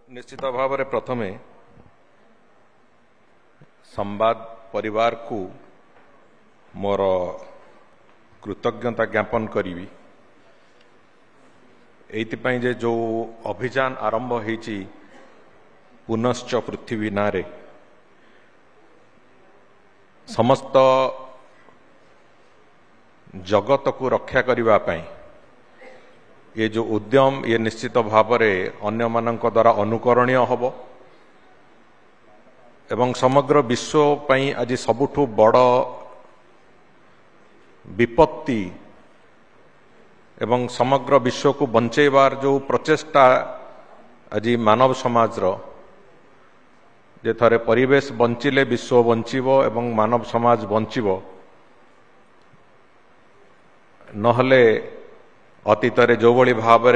निश्चित भाव में प्रथमे संवाद परिवार को मोर कृतज्ञता ज्ञापन करी एइतिपाई जे जो अभियान आरंभ होईची पुनश्च पृथ्वी नारे समस्त जगत को रक्षा करने पाई ये जो उद्यम ये निश्चित भाव में अन्य मानक द्वारा अनुकरणीय हब एवं समग्र विश्व पई आज सबुठु बड़ विपत्ति एवं समग्र विश्व को बंचेबार जो प्रचेष्टा आज मानव समाज जे थरे परिवेश बंचिले विश्व बंचिबो एवं मानव समाज बंचिबो नहले अतीत जो भली भाव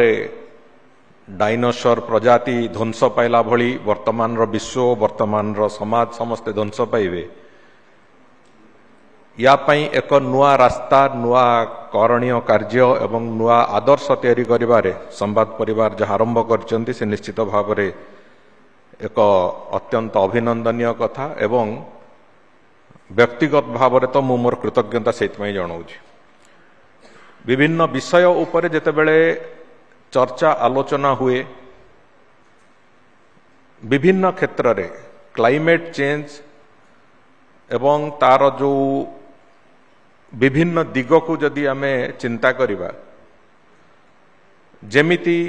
डायनोसर प्रजाति ध्वंस पाइला भली वर्तमान विश्व वर्तमान समाज समस्ते ध्वंस पाइबे या पई एक नुआ रास्ता नुआ करणीय कार्य एवं नुआ आदर्श तैयारी करिबारे संवाद परिवार जहाँ आरंभ करचंती से निश्चित भाव में एक अत्यंत अभिनंदनीय कथा एवं व्यक्तिगत भाव में तो मु मोर कृतज्ञता से जनाऊँगी विभिन्न विषय उपरे जेतेबेले चर्चा आलोचना हुए विभिन्न क्षेत्र रे क्लाइमेट चेंज एवं तार जो विभिन्न दिग को जदि आमे चिंता करिबा जेमिति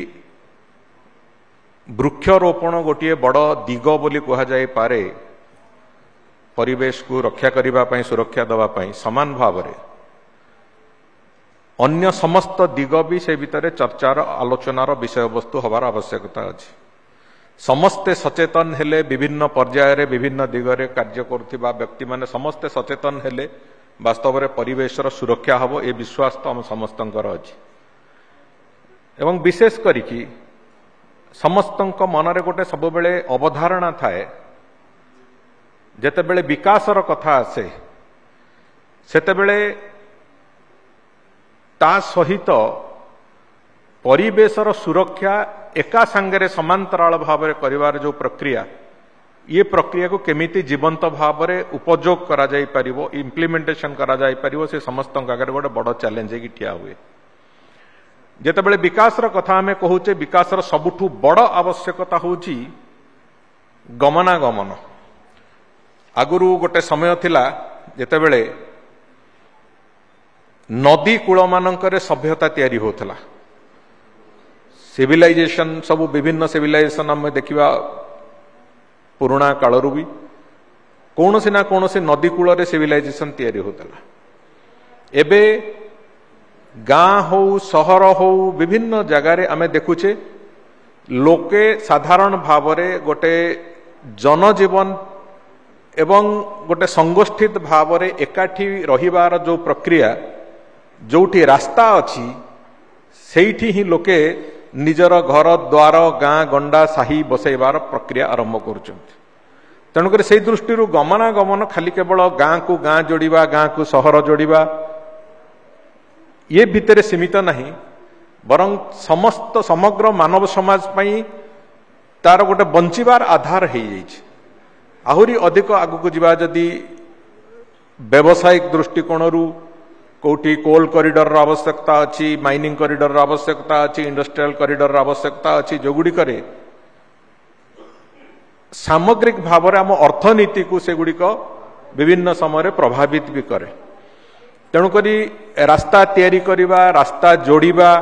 वृक्षरोपण गोटे बड़ दिग बोली कहा जाय पारे परिवेश को रक्षा करिबा पई सुरक्षा दवा पई समान भाव रे अन्य समस्त दिग भी से भितर चर्चार आलोचनार विषय वस्तु हबार आवश्यकता अछि समस्ते सचेतन हेले विभिन्न पर्याय रे विभिन्न दिगरे कार्य करुथिबा व्यक्ति माने समस्ते सचेतन हेले वास्तव में परिवेशर सुरक्षा हबो ए विश्वास तो हम समस्तंकर अछि एवं विशेष करिकी समस्तंक मनरे गोटे सब बेले अवधारणा थाए जेतेबेले विकासर कथा आसे सेतेबेले ता सहित परिवेशर सुरक्षा एका सांगरे समांतराल भाव में करिवार जो प्रक्रिया ये प्रक्रिया को केमिति जीवंत भाव में उपयोग करा जाई परिबो इम्प्लीमेंटेशन करा जाई परिबो से समस्त आगे गोटे बड़ चैलेंज है ठिया हुए जेतेबेले विकासर कथा आमे कहूचे विकासर सबुठु बड़ आवश्यकता होची गमनागमन आगुरु गोटे समय थिला जेतेबेले नदी कूल मानकरे सभ्यता तैयारी होतला सिविलाइजेशन सब विभिन्न सिविलाइजेशन आम देखा पुराणा कालरू भी कौन ना कौन नदी कूल रे सिविलाइजेशन तैयारी होतला एबे गाँ हो सहर हो विभिन्न जगार आम देखुचे लोके साधारण भाव में गोटे जनजीवन एवं गोटे संगोष्ठित भाव में एकाठी रहिबार जो प्रक्रिया जोठी रास्ता अच्छी सेठी ही लोके निजर घर द्वार गाँ गंडा साही बसैबार प्रक्रिया आरंभ करुछंती तेणुकर से दृष्टि गमनागमन खाली केवल गाँ को गाँ जोड़िबा गाँ को सहर जोड़िबा ये भितर सीमित नहीं बरं समस्त समग्र मानव समाज पई तार गोटे बंचिबार आधार हो जाइछि आहुरी अधिक आगु जीवा जदि व्यावसायिक दृष्टिकोण कोटी कोल कॉरिडोर आवश्यकता अच्छी माइनिंग कॉरिडोर आवश्यकता अच्छी इंडस्ट्रियल कॉरिडोर आवश्यकता अच्छी जो गुड़ी करे सामग्रिक भाव में आम अर्थनीति को से गुड़िक विभिन्न समय प्रभावित भी करे तेणुक रास्ता तैयारी करिबा रास्ता जोड़िबा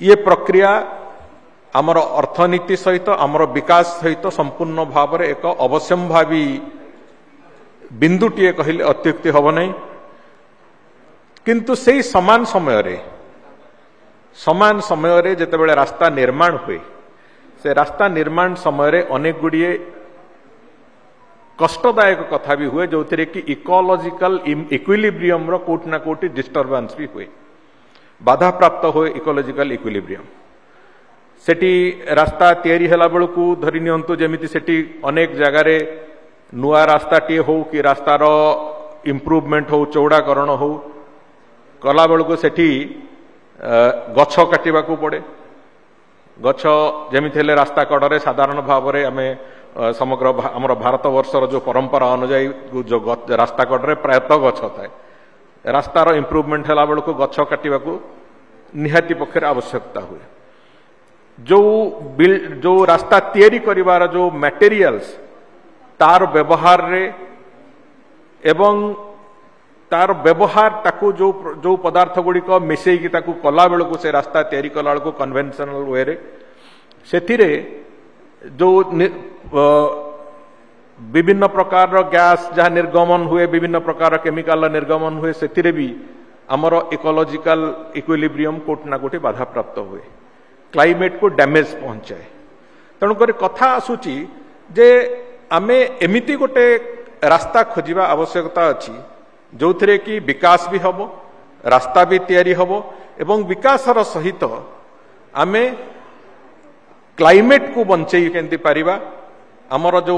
ये प्रक्रिया आमर अर्थनीति सहित आमर विकास सहित संपूर्ण भाव में एक अवश्यंभावी बिंदुटीए कहले अत्युक्ति हब नहीं किंतु से समान समय रे जेतेबेले रास्ता निर्माण हुए से रास्ता निर्माण समय अनेक गुड़िए कष्टदायक कथा भी हुए जो थे कि इकोलॉजिकल इक्विलिब्रियम रो कोट ना कोटी डिस्टर्बेंस भी हुए बाधा प्राप्त हुए इकोलॉजिकल इक्विलिब्रियम सेठी रास्ता तैयारी हला बेलू धरी नियंतु जेमिति सेठी अनेक जगार नुआ रास्ता टी हो कि रास्तार इम्प्रूवमेंट हो चौड़ाकरण हो कला बेलू सेठी गछ काटिबा को पड़े गछ जमिति हेले रास्ता कड़े साधारण भाव में आम समग्र आमर भारत वर्षर जो परंपरा अनुजाई जो रास्ता कड़े प्रायतः गछ थाए रास्तार इम्प्रूवमेंट है बेलू गछ काटा निहाती पक्षर आवश्यकता हुए जो रास्ता तैयारी करिवार जो मटेरियल्स तार व्यवहार रे एवं तार व्यवहार ताकू जो पदार्थ गुड़िक मिसेकी ताकू कला बेलू से रास्ता तैयारी कला बेलू कन्वेंशनल वे रे सेथिरे जो विभिन्न प्रकार गैस जहाँ निर्गमन हुए विभिन्न प्रकार केमिकल निर्गमन हुए सेथिरे भी आमर इकोलॉजिकल इक्विलिब्रियम कोट ना कोटी बाधा प्राप्त हुए क्लाइमेट को डैमेज पहुंचाए तेणुक कथा आसूची जे आमे एमिति गोटे रास्ता खोजिबा आवश्यकता अछि जो थे कि विकास भी हम रास्ता भी तैयारी हम एवं विकासर सहित आमे क्लाइमेट को बंचई केंति पारिबा आमर जो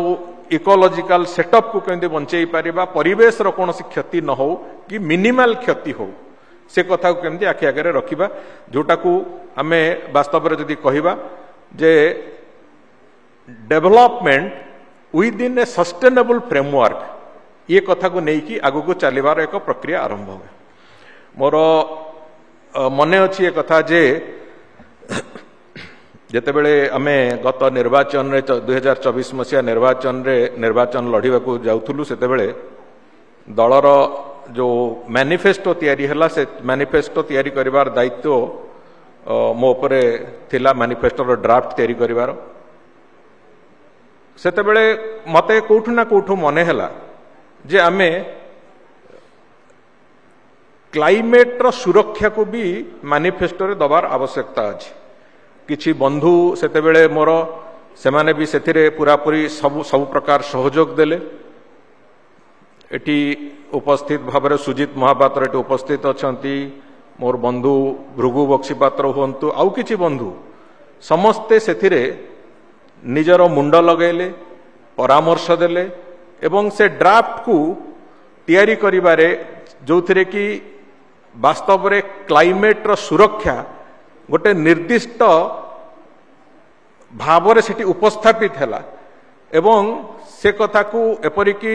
इकोलॉजिकल सेटअप को केंति बंचई पारिबा परिवेश रो कोनोसी क्षति न हो कि मिनिमल क्षति हो से कथा को केंति आखि आगे रखिबा जोटा को आमे वास्तव में जदि कहिबा जे development within a sustainable framework ये कथा को नहीं कि आगु को चलिबार एक प्रक्रिया आरंभ हुए मोर मने अच्छी ये कथा जे जेतेबेले आमे गत निर्वाचन रे 2024 मसीहा निर्वाचन लड़िबा को जाउथुलु सेतेबेले दलर जो मैनिफेस्टो तैयारी हला से मैनिफेस्टो तैयारी करिवार दायित्व मो उपरे थिला मैनिफेस्टो ड्राफ्ट तैयारी करिवार सेतेबेले मते कोठु ना कोठु मने हला जे आमे क्लाइमेट रो सुरक्षा को भी मैनिफेस्टो रे दबार आवश्यकता अछि किछि बंधु सेतेबेले मोर सेमाने भी सेथिरे पूरापूरी सब प्रकार सहयोग देले एटी उपस्थित भाव सुजित महापात्र एटी उपस्थित अछंती मोर बंधु भृगु बक्सीपात्र हुंतु आउ किछि बंधु समस्ते सेथिरे निजर मुंड लगेले परामर्श देले एवं से ड्राफ्ट को तैयारी करिबारे जो थे कि वास्तव में क्लाइमेट रो सुरक्षा गोटे निर्दिष्ट भाव से उपस्थापित है एवं से कथा को एपरिकी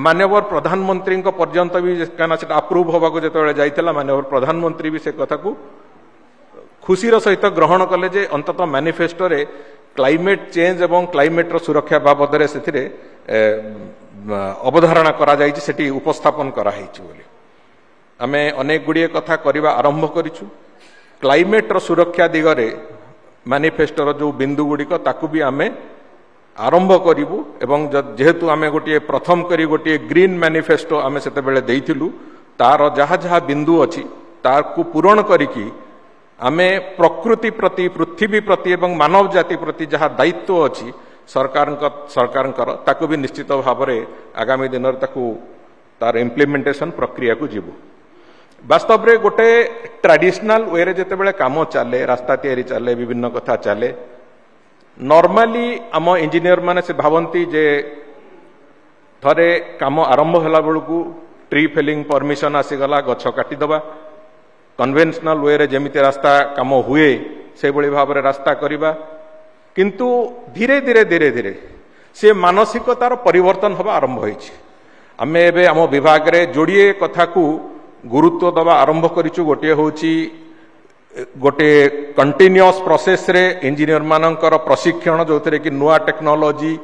माननीय प्रधानमंत्री पर्यंत भी कहीं अप्रूव होगा जो जाइला माननीय प्रधानमंत्री भी से कथा को खुशीर सहित ग्रहण कले जे अंततः मैनिफेस्टो रे क्लाइमेट चेंज एवं क्लाइमेट रो सुरक्षा बाबद से अवधारणा करा जाइछि सेठी उपस्थापन करा हिछि बोली आमे अनेक गुड़िए कथा करबा आरंभ करिछु क्लाइमेट रो सुरक्षा दिगरे मैनिफेस्टो रो जो बिंदु गुड़िक ताकू भी आमे आरंभ करिवु एवं जेहेतु आमे गोटे प्रथम करी गोटे ग्रीन मैनिफेस्टो आमे सेते बेले देइथिलु तार जहा जहा बिंदु अछि तार को पूरण करिकी आमे प्रकृति प्रति पृथ्वी प्रति एवं मानव जाति प्रति जहा दायित्व अछि सरकार ताकू भी निश्चित भाव में आगामी दिन तार इम्प्लीमेंटेशन प्रक्रिया को जीवु वास्तव में गोटे ट्रेडिशनल वे रे जेते बेले काम चले रास्ता तैयारी चले विभिन्न कथा चले नॉर्मली आम इंजीनियर माने से भावंती जे थरे काम आरंभ होला बेलू ट्री फेलिंग परमिशन आसीगला गछ काटिदबा कन्वेंशनल वे रे जेमिति रास्ता काम हुए से भली भाव में रास्ता करिबा किंतु धीरे धीरे धीरे धीरे से मानसिकतार परिवर्तन हवा आरंभ होइछि आमे एबे आम विभाग रे जोड़िए कथा को गुरुत्व दबा आरंभ करिछु गोटे होछि गोटे कंटिन्यूअस प्रोसेस रे इंजीनियर मानकर प्रशिक्षण जो थे कि नुआ technology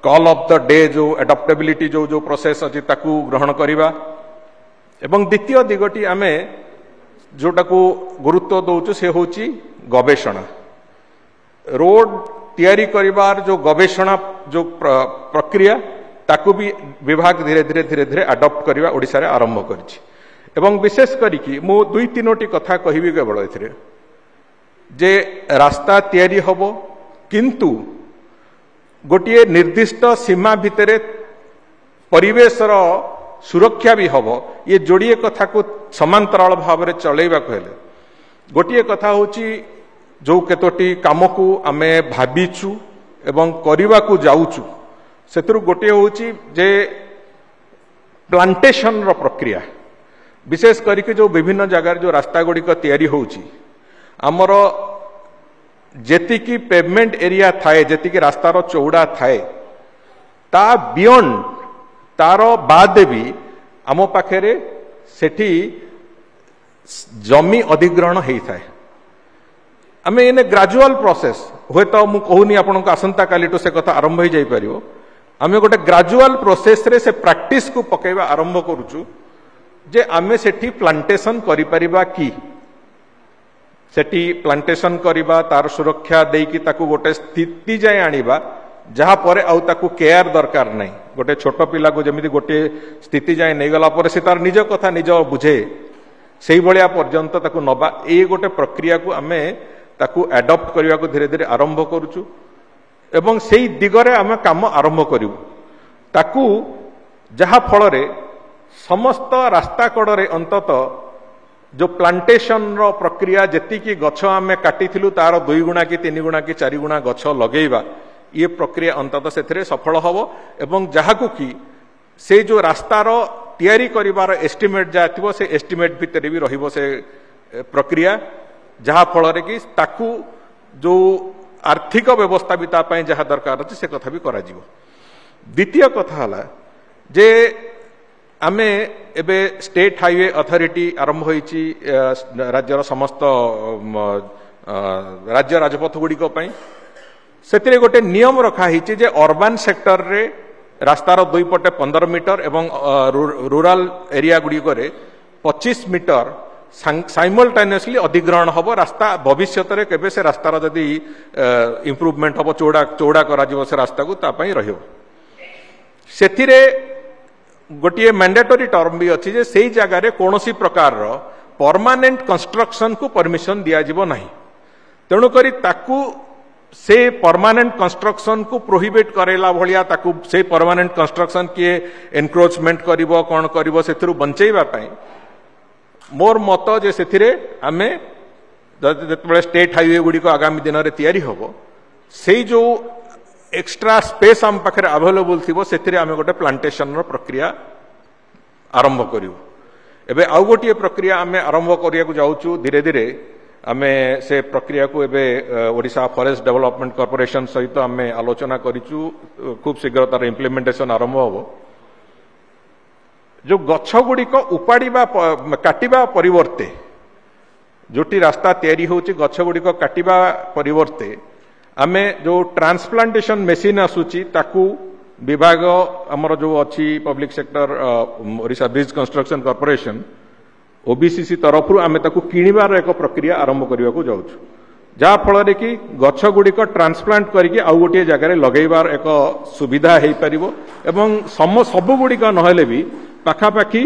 call of the day जो एडप्टेबिलिटी जो जो प्रोसेस अछि ताकू ग्रहण करिबा एवं द्वितीय दिगटी आमे जोटा को गुरुत्व दउछु से होछि गवेषणा रोड तैयारी करिबार जो गवेषणा जो प्रक्रिया ताकू भी विभाग धीरे धीरे धीरे धीरे अडॉप्ट करवा ओडिशा रे आरंभ करिछि एवं विशेष करिकी मु दुई तीनोटी कथा कहिबी केवल एथिरे जे रास्ता तैयारी हबो किंतु गोटिए निर्दिष्ट सीमा भितरे परिवेशर सुरक्षा भी हबो ये जोड़िए कथा को समांतराल भाव में चलैबा कहले गोटिए कथा होछि जो केतोटी काम को आमे भाबिछु एवं करिबा को जाउछु सेतरु गोटे होछि जे प्लांटेशन रो प्रक्रिया विशेष करके जो विभिन्न जगार जो रास्ता गुड़िक तैयारी होछि हमर जेतिकी पेवमेंट एरिया थाए जेतिकी रास्तार चौड़ा थाए ता बियॉन्ड तार बाद भी आम पाखे सेठी जमी अधिग्रहण होता है आम इन ग्राजुआल प्रोसेस हुए तो मुझे कहूनी आपन को आसंता काली से कथा आरंभ हो जाई परियो आम गोटे ग्राजुआल प्रोसेस रे से प्रैक्टिस को पकेबा आरंभ करूचु जे आमे सेठी प्लांटेशन करि परिबा की सेठी प्लांटेशन करिबा तार सुरक्षा देकी ताकू गोटे स्थिति जाए आनिबा जहा परे आउ ताकू केयर दरकार नहीं गोटे छोट पिला को जमिति गोटे स्थिति जाए नहीं गला परे से तार निज कथा निज बुझे सेही भलिया पर्यंत ताकू नबा ए गोटे प्रक्रिया को आमे ताकू एडॉप्ट करने को धीरे धीरे आरंभ करूचु एवं सेही दिगरे आमे काम आरंभ करिवु ताकू जहा फल रे समस्त रास्ता कड़े अंतत जो प्लांटेशन रो प्रक्रिया जेती की गछ आमे काटिथिलु तार 2 गुणा कि 3 गुणा कि 4 गुणा गछ लगेइबा ये प्रक्रिया अंतत सेथरे सफल हबो एवं जहाकू की से जो रास्तार तैयारी करिवार एस्टिमेट जा थिबो से एस्टिमेट भितर भी रहिबो से प्रक्रिया जहा फल रे कि ताकू जो आर्थिक व्यवस्था भी तापाई जहा दरकार अछि से कथा भी करा जिवो द्वितीय कथा हला जे आमे एबे स्टेट हाईवे अथॉरिटी आरंभ होईची राज्यर समस्त राज्य राजपथ गुडी को पई सेतिरे गोटे नियम रखा हिची जे अर्बन सेक्टर रे रास्तार 2 पटे 15 मीटर एवं रूरल एरिया गुडी करे 25 मीटर साइमल्टेनियसली अधिग्रहण हबो रास्ता भविष्य रे केबे से रास्तार जदी इंप्रूवमेंट हबो चौड़ा करा जिवो से रास्ता को ता पई रहियो सेतिरे गोटे मैंडेटरी टर्म भी अच्छी जे सेही जगह रे कोनोसी प्रकार रो परमानेंट कंस्ट्रक्शन को परमिशन दिया जिवो नहीं तेणु करी ताकू से परमानेंट कंस्ट्रक्शन को प्रोहिबिट करेला भलिया ताकू से परमानेंट कंस्ट्रक्शन किए एनक्रोचमेंट करिवो कोन करिवो सेथिरु बंचेइबा पई मोर मत जे सेथिरे आमे जतबे स्टेट हाईवे गुडी को आगामी दिन रे तयारी होबो सेही जो एक्स्ट्रा स्पेस आम पाखे अवेलेबल थी से आम गोटे प्लांटेशन प्रक्रिया आरंभ करूँ एबे आउ गोटे प्रक्रिया आम आरंभ करिया जाऊँ धीरे धीरे आम से प्रक्रिया को एबे ओडिशा फॉरेस्ट डेवलपमेंट कॉर्पोरेशन सहित आम आलोचना करूँ खूब शीघ्र तार इम्प्लीमेंटेशन आरंभ हम जो गछ गुड़िक उपाड़ा काटिबा परिवर्ते जोटी रास्ता तैयारी होची गछ गुड़िक काटिबा परिवर्ते आमे जो ट्रांसप्लांटेशन मेसीन आसूची ताकू विभाग आमर जो अच्छी public sector Odisha bridge construction corporation OBCC तरफ आमे ताकू किणिबार एक प्रक्रिया आरंभ करने को जाउछु जहा फल कि गछ गुड़िक ट्रांसप्लांट करके आउ गोटे जगार लगेबार एक सुविधा हो पारिबो एवं सबु गुड़िक नहेले भी पाखापाखि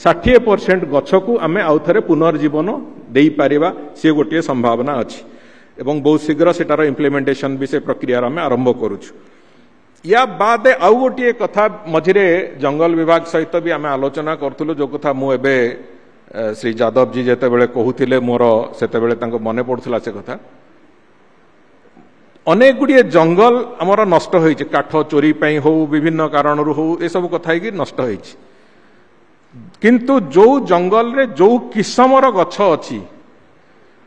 60% गछ को आमे आउ थरे पुनर्जीवन दे पारिबा से गोटे संभावना अछि एवं बहुत शीघ्र सेटार इम्प्लीमेंटेशन भी से प्रक्रिया आम आरंभ करुछु या बाद आउ गोटे कथा मझिरे जंगल विभाग सहित भी आम आलोचना करूँ जो कथा मुझे श्री यादव जी जिते बड़े कहते मोर से मन पड़ूला से कथा अनेक गुड़िए जंगल आमर नष्ट हो काठ चोरी हो विभिन्न कारण हो ये सब कथा नष्ट हो किंतु जो जंगल रे जो किस्मर गछ अच्छी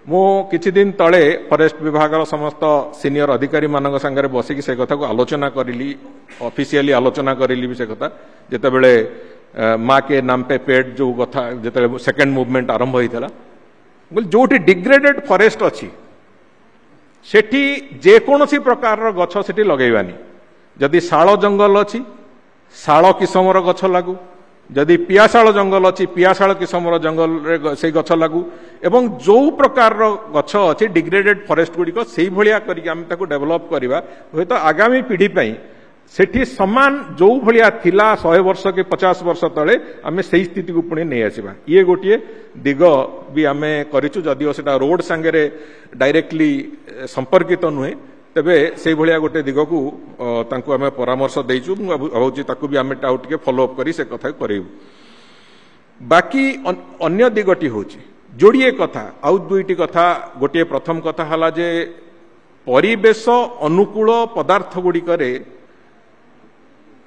मु किछि दिन तले फॉरेस्ट विभाग समस्त सीनियर अधिकारी मानक संगे बसिकी से कथा को आलोचना करिली ऑफिशियली आलोचना करिली भी से कथा जेते बेले माँ के नाम पे पेड जो कथा जेते सेकंड मूवमेंट आरंभ होइतला बोल जोटी डिग्रेडेड फॉरेस्ट अछि सेठी जे कोनोसी प्रकार गछ सेठी लगेबानी जदि शाल जंगल अछि शाल किस्मर गछ लागू जदि पियाशाल जंगल अच्छी पियाशाल किस्मर जंगल से गछ लागू एवं जो प्रकार गछ अच्छी डिग्रेडेड फॉरेस्ट गुड़िक से भाया करके डेवलप करवा हूँ तो आगामी पीढ़ी पाई सेठी समान जो भाया थिला 100 वर्ष के 50 वर्ष तले आम से स्थिति को पुणी नहीं आसवा ये गोटे दिग भी आम करूँ से रोड सांगे डायरेक्टली संपर्कित नुहे तेबे से भाया गोटे दिग को आम परामर्श देचु भावुँ भी आम टे फॉलोअप करी से कथा करेबु बाकी अन्य दिगटी हूँ जोड़िए कथा आउ दुईटी कथा गोटे प्रथम कथा हला जे परिवेश अनुकूल पदार्थ गुड़िक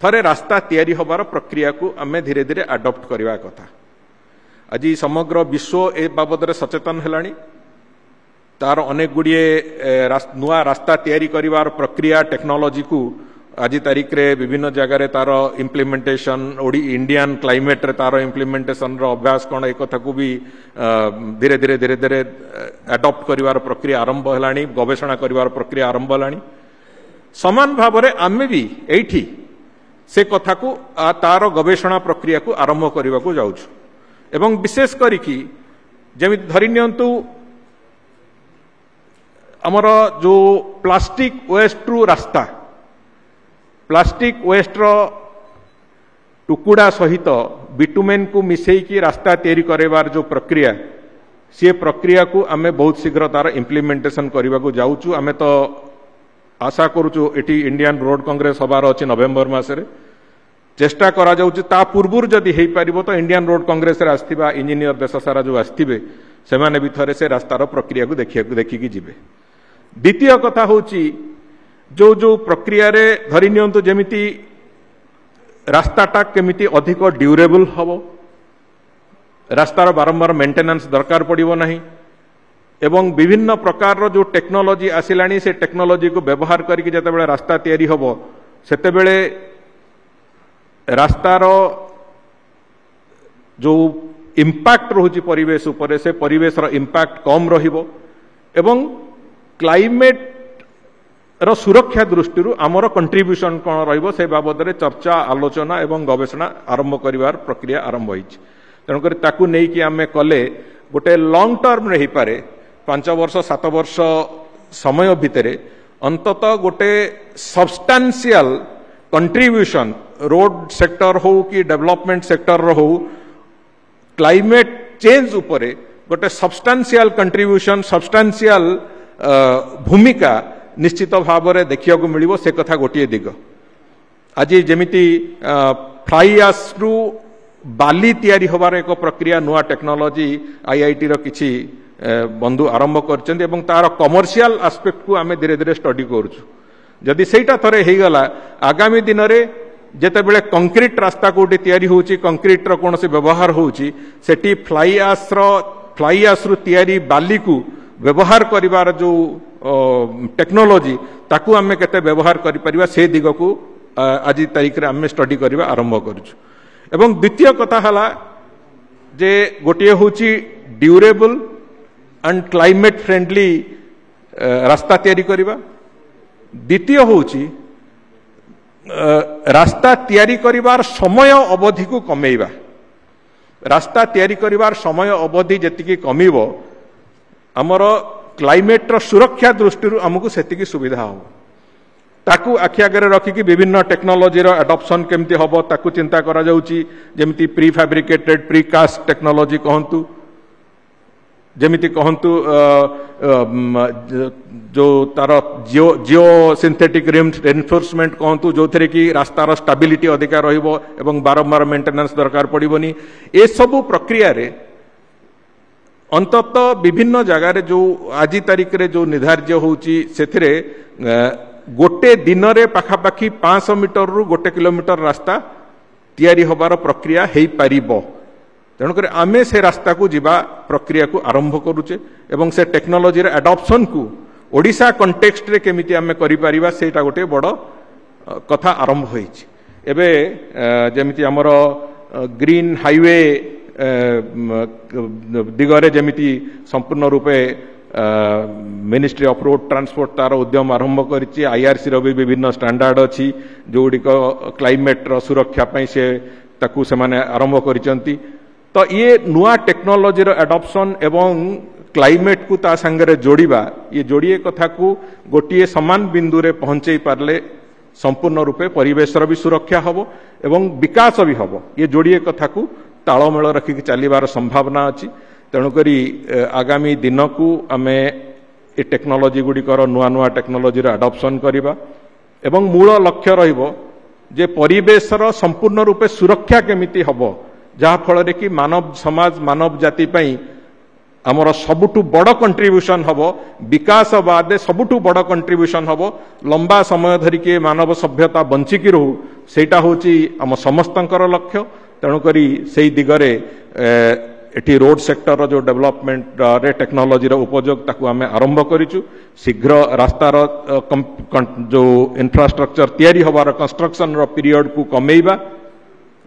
थरे रास्ता तैयारी होबार प्रक्रिया को आम धीरे धीरे अडॉप्ट करवा कथा आज समग्र विश्व ए बाबद सचेतन हेलानी तार अनेक गुड़िए नुआ रास्ता तैयारी करिवार प्रक्रिया टेक्नोलॉजी को आज तारीख रे विभिन्न जगह रे तार इम्प्लीमेंटेशन इंडियन क्लाइमेट रे तार इम्प्लीमेंटेशन रो अभ्यास कौन एक कथा को भी धीरे धीरे धीरे धीरे एडॉप्ट करिवार प्रक्रिया आरंभ हेलानी गवेषणा करिवार प्रक्रिया आरंभ हेलानी समान भाव रे आमे भी एठी से कथा को तार गवेषणा प्रक्रिया को आरंभ करने को जाऊँ एवं विशेष करिकी जमी धरी नियंतु हमर जो प्लास्टिक वेस्ट रु रास्ता प्लास्टिक वेस्ट रो टुकुड़ा सहित बिटुमेन को मिसेकी रास्ता तैयारी करवार जो प्रक्रिया सी प्रक्रिया को आमे बहुत शीघ्र तार इम्प्लीमेंटेशन करने को जाऊँ आमे तो आशा करूँ एटी इंडियन रोड कांग्रेस हबार अच्छी नवेम्बर मासरे चेष्टा करा जाउची ता पूर्वरु जदि हेई पारिबो तो इंडियन रोड कांग्रेस रे आस्थिबा इंजीनियर देश सारा जो आस्थिबे सेमाने भी थरे से रास्तार प्रक्रिया को देखिकी जिबे। द्वितीय कथा होची जो जो प्रक्रिया रे धरि नियंतु जेमिति रास्ताटा केमिति अधिक ड्यूरेबल हबो रास्तार बारंबार मेंटेनेंस दरकार पड़िबो नहीं एवं विभिन्न प्रकार जो टेक्नोलॉजी आसिलानी से टेक्नोलॉजी को व्यवहार करके जतेबेले रास्ता तैयारी हबो सेतेबेले रास्तार जो इम्पैक्ट रोची परिवेश उपरे से परिवेश रो इम्पैक्ट कम रहिबो एवं क्लाइमेट रो सुरक्षा दृष्टि आमर कंट्रीब्यूशन कौन रहिबो से बाबद रे चर्चा आलोचना एवं गवेषणा आरंभ करिवार प्रक्रिया आरंभ होइछि तेणुकर ताकू नै कि आमे कले गोटे लॉन्ग टर्म रे पारे 5 वर्ष 7 वर्ष समय भितरे अंततः गोटे सब्सटेंशियल कंट्रीब्यूशन रोड सेक्टर हो कि डेवलपमेंट सेक्टर हो क्लाइमेट चेंज उपरे गोटे सब्सटेंशियल कंट्रीब्यूशन सब्सटेंशियल भूमिका निश्चित भाव में देखा मिलिबो से कथा गोटे दिग आज जेमिति फ्लाई आश रु बाली तैयारी होबार एक प्रक्रिया नुआ टेक्नोलॉजी आईआईटी रो किछि बंधु आरंभ करछन्ति एवं तार कमर्शियल एस्पेक्ट को आमे धीरे धीरे स्टडी करूछु जदि सेटा थरे हेई गला आगामी दिन रे जेतेबेले कंक्रीट रास्ता कोटी तैयारी होउची कंक्रीट रो कोनोसी व्यवहार होउची सेठी फ्लाई आश रु तैयारी बाली को व्यवहार करिवार जो टेक्नोलॉजी ताकू आमे केते व्यवहार करि परिबा से दिग को आज तारीख रे आमे स्टडी करिवा आरंभ करूछु एवं द्वितीय कथा हला जे गोटिए होउची ड्यूरेबल एंड क्लाइमेट फ्रेंडली रास्ता तैयारी करिवा द्वितीय होउची रास्ता तैयारी करिवार समय अवधि को कमेइबा रास्ता तैयारी करिवार समय अवधि जेतिकी कमिबो हमर क्लाइमेट रो सुरक्षा दृष्टि हमकु सेतिकी सुविधा हो ताकू आखि आगे रखिकी विभिन्न टेक्नोलॉजी रो एडॉप्शन केमती हबो ताकू चिंता करा जाउची जेमिति prefabricated precast technology कहंतु जेमिति कहंतु जो तार जियो सिंथेटिक रेनफोर्समेंट कहंतु जो थरे कि रास्तार स्टेबिलिटी अधिकार रहिबो एवं बारंबार मेंटेनेंस दरकार पड़िबोनी ए सबु प्रक्रिया रे अंततः विभिन्न जगह रे जो आज तारीख रे जो निर्धार्य होउची सेथिरे गोटे दिन रे पाखापाखी 500 मीटर रु 1 किलोमीटर रास्ता तैयारी होबार प्रक्रिया हेई पारिबो तेणुक आमे से रास्ता को जीवा प्रक्रिया को आरंभ करुचे एवं से टेक्नोलॉजी रे एडॉप्शन को ओडिशा कंटेक्स्ट रे केमिति आमे करि परिबा सेटा गोटे बड़ कथा आरंभ होइछि एबे जेमिति हमर ग्रीन हाईवे दिगरे जेमिति संपूर्ण रूपे मिनिस्ट्री ऑफ रोड ट्रांसपोर्ट तार उद्यम आरंभ करिछि आईआरसी रो भी विभिन्न स्टैंडर्ड अछि जोडी को क्लाइमेट रो सुरक्षा पई से ताकू से माने आरंभ करिसंती तो ये नुआ टेक्नोलॉजी रो एडॉप्शन एवं क्लाइमेट को ता संगे जोड़िबा ये जोड़िए कथा को गोटिए समान बिंदु रे पहुंचई पारले संपूर्ण रूपे परिवेश रो भी सुरक्षा हबो एवं विकास भी हबो ये जोड़िए कथा को तालमेल रखिक चलिबार संभावना अछि तेणुकरी आगामी दिन को आमे ए टेक्नोलॉजी गुड़िकर नुआ नुआ टेक्नोलॉजी रो एडॉप्शन करिबा एवं मूल लक्ष्य रहिबो जे परिवेश रो संपूर्ण रूपे सुरक्षा केमिति हबो जहा फल रे कि मानव समाज मानव जाति पई आमर सबुठु बड़ कंट्रीब्यूशन हबो विकास बादे सबुठु बड़ कंट्रीब्यूशन हबो लंबा समय धरिके मानव सभ्यता बंचिकी रहू सेटा होची आम समस्तंकर लक्ष्य तेणुकरी सेई दिगरे एटी रोड सेक्टर जो डेवलपमेंट रे टेक्नोलोजी उपयोग ताकू आम आरंभ करिचु शीघ्र रास्तार जो इंफ्रास्ट्रक्चर तैयारी हबार कंस्ट्रक्शन रो पीरियड को कमेइबा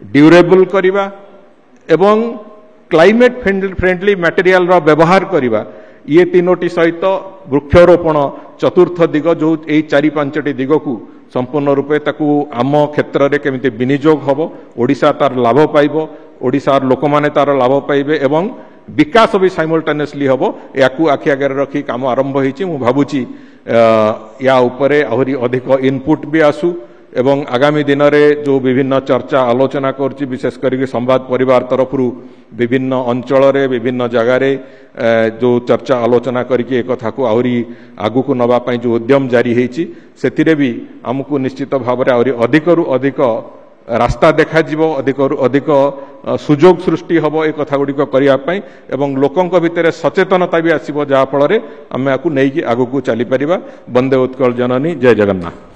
ड्यूरेबल करिबा एवं क्लाइमेट फ्रेंडली मटेरियल रो व्यवहार करिबा ये तीनोटी सहित वृक्षारोपण चतुर्थ दिग जो यही 4-5टी दिग को संपूर्ण रूपे ताकू आम क्षेत्र में केमिति विनियोग हबो ओडिशा तार लाभ पाइबो ओडिशार लोक माने तार लाभ पाइबे एवं विकास भी साइमल्टेनियसली हबो याकू आखि आगे रखी काम आरंभ होईची मु भाबुची या उपरे आहुरी अधिक इनपुट भी आसू एवं आगामी दिन में जो विभिन्न चर्चा आलोचना करछि विशेष करके संवाद परिवार तरफ विभिन्न अंचल विभिन्न जगार जो चर्चा आलोचना करके एक कथा को आहुरी आगु को नवा पई जो उद्यम जारी हेछि सेतिरे भी हमकु निश्चित भाव में आहुरी अधिक रु अधिक रास्ता देखा जीवो अधिक रु अधिक सुजोग सृष्टि हबो ए कथा गुडी को करिया पई एवं लोकंक भितरे सचेतनता भी आसीबो जा फल रे आमे आकु नेकी आगु को चली परिबा। वंदे उत्कल जननी जय जगन्नाथ।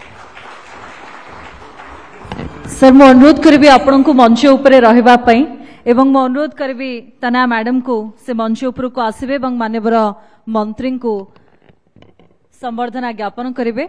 सर मु अनुरोध करी आपण को मंच उपरे रहिबा पई एवं मु अनुरोध करी तना मैडम को से मंच उपर को आसीबे एवं माननीय मंत्री को संवर्धना ज्ञापन करिवे।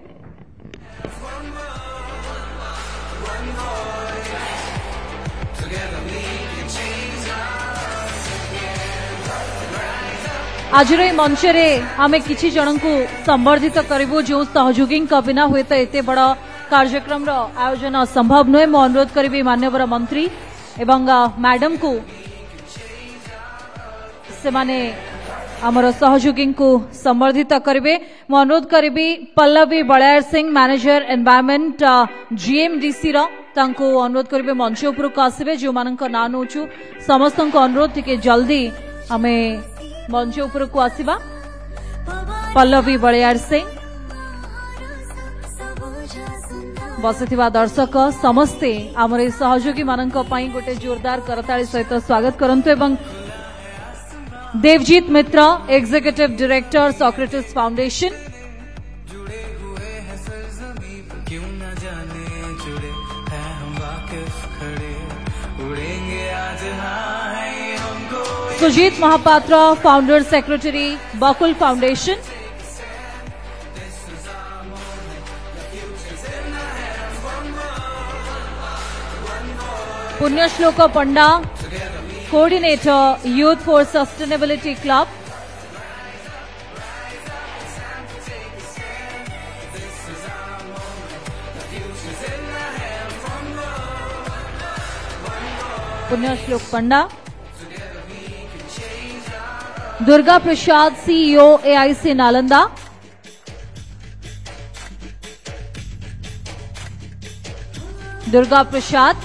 आज मंच रे आमे किछि जन को संवर्धित करिवो जो सहयोगी बिना हुए तो एते बड़ा कार्यक्रम रो आयोजन संभव नुहे। मु अनुरोध करी माननीय मंत्री एवं मैडम को से माने आमर सहयोगी को संवर्धित करिवे। मु अनुरोध करी Pallavi Baliarsingh manager environment GMDC रो तांको अनुरोध करी मंच उपर को आसबे जो मानक ना नोचु समस्त को अनुरोध टिके जल्दी आमे मंच उपर को आसीबा। पल्लवी बळयार सिंह बसिथिबा दर्शक समस्ते आमर सहयोगी मानक पई गोटे जोरदार करताली सहित स्वागत करंतु एवं देवजीत मित्र एग्जीक्यूटिव डायरेक्टर सोक्रेटिस फाउंडेशन जुड़े हुए हैं सरजमी पर क्यों न जाने जुड़े हैं हम वाकिफ खड़े उड़ेंगे आज हां हमको। Sujit Mahapatra founder secretary Bakul foundation Punyashlok Panda coordinator youth for sustainability club Punyashlok Panda Durga Prasad CEO AIC Nalanda Durga Prasad